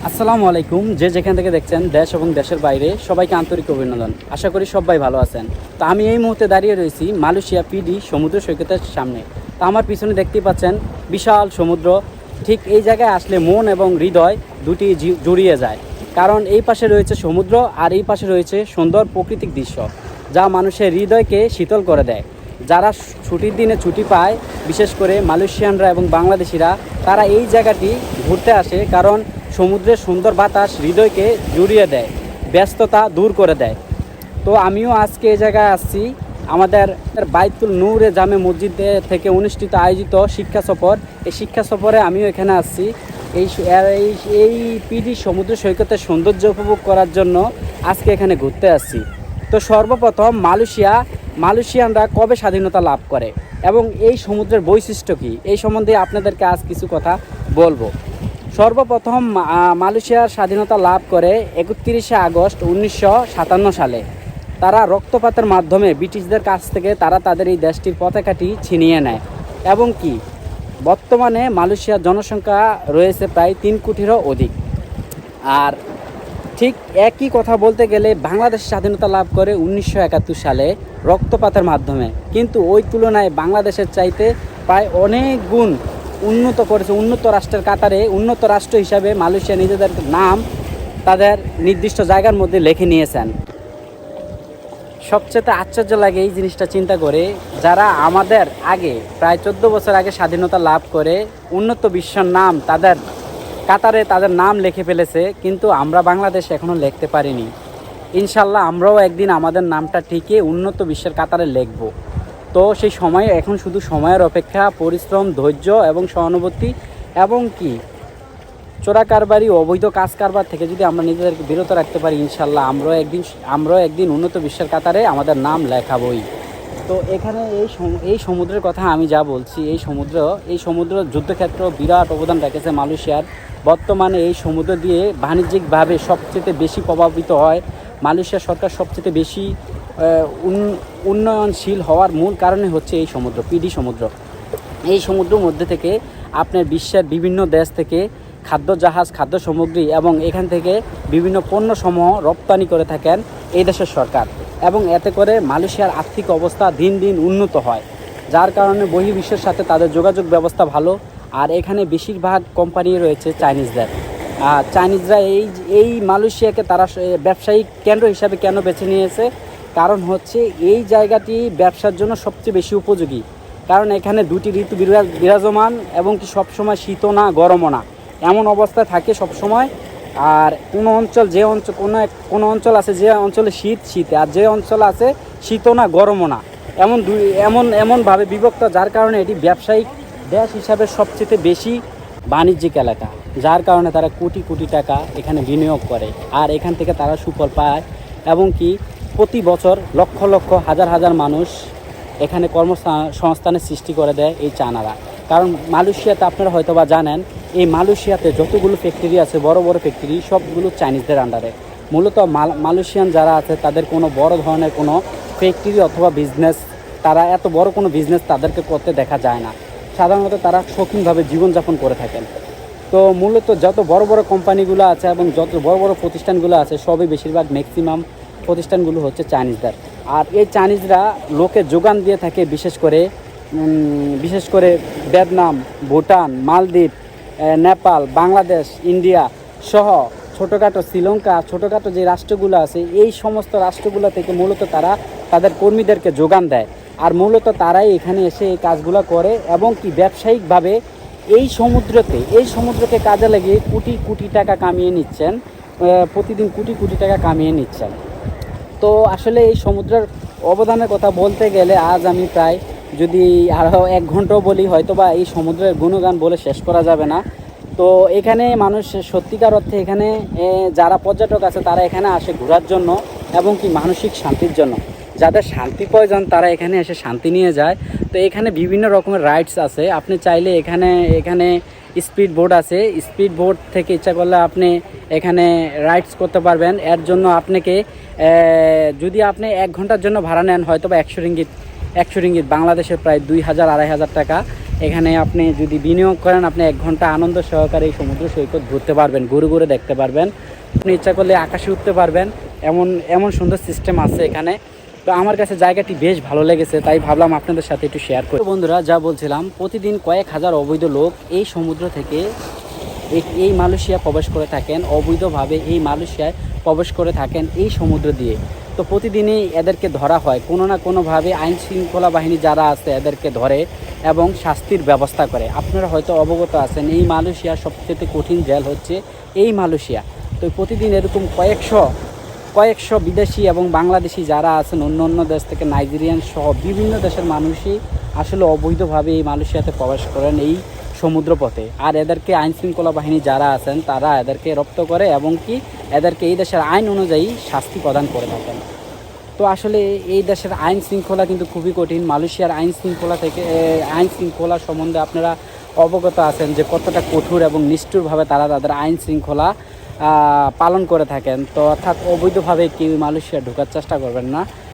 আসসালামু আলাইকুম। যে যেখান থেকে দেখছেন দেশ এবং দেশের বাইরে সবাইকে আন্তরিক অভিনন্দন। আশা করি সবাই ভালো আছেন। তো আমি এই মুহূর্তে দাঁড়িয়ে রয়েছি মালয়েশিয়া পিডি সমুদ্র সৈকতের সামনে। তো আমার পিছনে দেখতেই পাচ্ছেন বিশাল সমুদ্র। ঠিক এই জায়গায় আসলে মন এবং হৃদয় দুটি জুড়িয়ে যায়, কারণ এই পাশে রয়েছে সমুদ্র আর এই পাশে রয়েছে সুন্দর প্রাকৃতিক দৃশ্য, যা মানুষের হৃদয়কে শীতল করে দেয়। যারা ছুটির দিনে ছুটি পায়, বিশেষ করে মালয়েশিয়ানরা এবং বাংলাদেশিরা, তারা এই জায়গাটি ঘুরতে আসে, কারণ সমুদ্রের সুন্দর বাতাস হৃদয়কে জুড়িয়ে দেয়, ব্যস্ততা দূর করে দেয়। তো আমিও আজকে এই জায়গায় আসছি। আমাদের বাইতুল নূরে জামে মসজিদ থেকে অনুষ্ঠিত আয়োজিত শিক্ষা সফর, এই শিক্ষা সফরে আমিও এখানে আসছি। এই এই এই পিডি সমুদ্র সৈকতের সৌন্দর্য উপভোগ করার জন্য আজকে এখানে ঘুরতে আসছি। তো সর্বপ্রথম মালয়েশিয়ানরা কবে স্বাধীনতা লাভ করে এবং এই সমুদ্রের বৈশিষ্ট্য কী, এই সম্বন্ধে আপনাদেরকে আজ কিছু কথা বলবো। সর্বপ্রথম মালয়েশিয়ার স্বাধীনতা লাভ করে 31শে আগস্ট 1957 সালে। তারা রক্তপাতের মাধ্যমে ব্রিটিশদের কাছ থেকে তারা তাদের এই দেশটির পতাকাটি ছিনিয়ে নেয় এবং কি বর্তমানে মালয়েশিয়ার জনসংখ্যা রয়েছে প্রায় 3 কোটিরও অধিক। আর ঠিক একই কথা বলতে গেলে বাংলাদেশ স্বাধীনতা লাভ করে 1971 সালে রক্তপাতের মাধ্যমে, কিন্তু ওই তুলনায় বাংলাদেশের চাইতে প্রায় অনেক গুণ উন্নত করেছে। উন্নত রাষ্ট্রের কাতারে উন্নত রাষ্ট্র হিসাবে মালয়েশিয়া নিজেদের নাম তাদের নির্দিষ্ট জায়গার মধ্যে লিখে নিয়েছেন। সবচেয়ে আশ্চর্য লাগে এই জিনিসটা চিন্তা করে, যারা আমাদের আগে প্রায় 14 বছর আগে স্বাধীনতা লাভ করে উন্নত বিশ্বের নাম তাদের কাতারে তাদের নাম লিখে ফেলেছে, কিন্তু আমরা বাংলাদেশ এখনও লিখতে পারিনি। ইনশাল্লাহ আমরাও একদিন আমাদের নামটা ঠিকই উন্নত বিশ্বের কাতারে লিখব। তো সেই সময় এখন শুধু সময়ের অপেক্ষা, পরিশ্রম, ধৈর্য এবং সহানুভূতি এবং কি চোরাকারবারি, অবৈধ কাজ কারবার থেকে যদি আমরা নিজেদেরকে বিরত রাখতে পারি, ইনশাল্লাহ আমরাও একদিন উন্নত বিশ্বের কাতারে আমাদের নাম লেখাবই। তো এখানে এই সমুদ্রের কথা আমি যা বলছি, এই সমুদ্র যুদ্ধক্ষেত্র বিরাট অবদান রেখেছে মালয়েশিয়ার। বর্তমানে এই সমুদ্র দিয়ে বাণিজ্যিকভাবে সবচেয়ে বেশি প্রভাবিত হয় মালয়েশিয়া সরকার। সবচেয়ে বেশি উন্নয়নশীল হওয়ার মূল কারণে হচ্ছে এই সমুদ্র, পিডি সমুদ্র। এই সমুদ্রের মধ্যে থেকে আপনার বিশ্বের বিভিন্ন দেশ থেকে খাদ্য জাহাজ, খাদ্য সামগ্রী এবং এখান থেকে বিভিন্ন পণ্যসমূহ রপ্তানি করে থাকেন এই দেশের সরকার, এবং এতে করে মালয়েশিয়ার আর্থিক অবস্থা দিন দিন উন্নত হয়, যার কারণে বহির্বিশ্বের সাথে তাদের যোগাযোগ ব্যবস্থা ভালো। আর এখানে বেশিরভাগ কোম্পানি রয়েছে চাইনিজদের। আর চাইনিজরা এই মালয়েশিয়াকে তারা ব্যবসায়িক কেন্দ্র হিসাবে কেন বেছে নিয়েছে, কারণ হচ্ছে এই জায়গাটি ব্যবসার জন্য সবচেয়ে বেশি উপযোগী, কারণ এখানে দুটি ঋতু বিরাজমান এবং কি সবসময় শীতও না গরমও না, এমন অবস্থায় থাকে সবসময়। আর কোনো অঞ্চল আছে যে অঞ্চলে শীতে, আর যে অঞ্চল আছে শীতও না গরমও না, এমনভাবে বিভক্ত, যার কারণে এটি ব্যবসায়িক দেশ হিসাবে সবচেয়ে বেশি বাণিজ্যিক এলাকা, যার কারণে তারা কোটি কোটি টাকা এখানে বিনিয়োগ করে আর এখান থেকে তারা সুফল পায়। এবং কি প্রতি বছর লক্ষ লক্ষ হাজার হাজার মানুষ এখানে কর্মসংস্থানের সৃষ্টি করে দেয় এই চায়নারা। কারণ মালয়েশিয়াতে আপনারা হয়তো বা জানেন, এই মালয়েশিয়াতে যতগুলো ফ্যাক্টরি আছে, বড় বড় ফ্যাক্টরি, সবগুলো চাইনিজদের আন্ডারে। মূলত মালয়েশিয়ান যারা আছে তাদের কোনো বড় ধরনের কোনো ফ্যাক্টরি অথবা বিজনেস, তারা এত বড় কোনো বিজনেস তাদেরকে করতে দেখা যায় না। সাধারণত তারা শৌখিনভাবে জীবনযাপন করে থাকেন। তো মূলত যত বড় বড় কোম্পানিগুলো আছে এবং যত বড় বড় প্রতিষ্ঠানগুলো আছে, সবই বেশিরভাগ ম্যাক্সিমাম প্রতিষ্ঠানগুলো হচ্ছে চাইনিজদের। আর এই চাইনিজরা লোকে যোগান দিয়ে থাকে, বিশেষ করে ভিয়েতনাম, ভুটান, মালদ্বীপ, নেপাল, বাংলাদেশ, ইন্ডিয়া সহ ছোটোখাটো শ্রীলঙ্কা, ছোটোখাটো যে রাষ্ট্রগুলো আছে, এই সমস্ত রাষ্ট্রগুলো থেকে মূলত তারা তাদের কর্মীদেরকে যোগান দেয়। আর মূলত তারাই এখানে এসে এই কাজগুলো করে এবং কি ব্যবসায়িকভাবে এই সমুদ্রকে কাজে লাগিয়ে কোটি কোটি টাকা কামিয়ে নিচ্ছেন, প্রতিদিন কোটি কোটি টাকা কামিয়ে নিচ্ছেন। তো আসলে এই সমুদ্রের অবদানের কথা বলতে গেলে আজ আমি প্রায় যদি আরও 1 ঘন্টাও বলি, হয়তো বা এই সমুদ্রের গুণগান বলে শেষ করা যাবে না। তো এখানে মানুষ সত্যিকার অর্থে এখানে যারা পর্যটক আছে তারা এখানে আসে ঘোরার জন্য এবং কি মানসিক শান্তির জন্য। যাদের শান্তি প্রয়োজন তারা এখানে এসে শান্তি নিয়ে যায়। তো এখানে বিভিন্ন রকমের রাইডস আছে, আপনি চাইলে এখানে স্পিড বোট আছে, স্পিড বোট থেকে ইচ্ছা করলে আপনি এখানে রাইডস করতে পারবেন। এর জন্য আপনাকে যদি আপনি 1 ঘন্টার জন্য ভাড়া নেন, হয়তো বা 100 রিঙ্গিত বাংলাদেশের প্রায় 2000-2500 টাকা। এখানে আপনি যদি বিনিয়োগ করেন, আপনি 1 ঘন্টা আনন্দ সহকারে এই সমুদ্র সৈকত ঘুরতে পারবেন, ঘুরে ঘুরে দেখতে পারবেন। আপনি ইচ্ছা করলে আকাশে উঠতে পারবেন, এমন এমন সুন্দর সিস্টেম আছে এখানে। তো আমার কাছে জায়গাটি বেশ ভালো লেগেছে, তাই ভাবলাম আপনাদের সাথে একটু শেয়ার করি। বন্ধুরা, যা বলছিলাম, প্রতিদিন কয়েক হাজার অবৈধ লোক এই সমুদ্র থেকে এই মালয়েশিয়া প্রবেশ করে থাকেন, অবৈধভাবে এই মালয়েশিয়ায় প্রবেশ করে থাকেন এই সমুদ্র দিয়ে। তো প্রতিদিনই এদেরকে ধরা হয়, কোনো না কোনোভাবে আইন শৃঙ্খলা বাহিনী যারা আছে এদেরকে ধরে এবং শাস্তির ব্যবস্থা করে। আপনারা হয়তো অবগত আছেন, এই মালয়েশিয়ার সবচেয়ে কঠিন জেল হচ্ছে এই মালয়েশিয়া। তো প্রতিদিন এরকম কয়েকশো বিদেশি এবং বাংলাদেশি যারা আছেন অন্য অন্য দেশ থেকে, নাইজেরিয়ান সহ বিভিন্ন দেশের মানুষই আসলে অবৈধভাবে এই মালয়েশিয়াতে প্রবেশ করেন এই সমুদ্রপথে। আর এদেরকে আইন শৃঙ্খলা বাহিনী যারা আছেন তারা এদেরকে রপ্ত করে এবং কি এদেরকে এই দেশের আইন অনুযায়ী শাস্তি প্রদান করে থাকেন। তো আসলে এই দেশের আইন শৃঙ্খলা কিন্তু খুবই কঠিন। মালয়েশিয়ার আইন শৃঙ্খলা সম্বন্ধে আপনারা অবগত আছেন যে কতটা কঠোর এবং নিষ্ঠুরভাবে তারা তাদের আইন শৃঙ্খলা পালন করে থাকেন। তো অর্থাৎ অবৈধভাবে কেউ মালয়েশিয়া ঢোকার চেষ্টা করবেন না।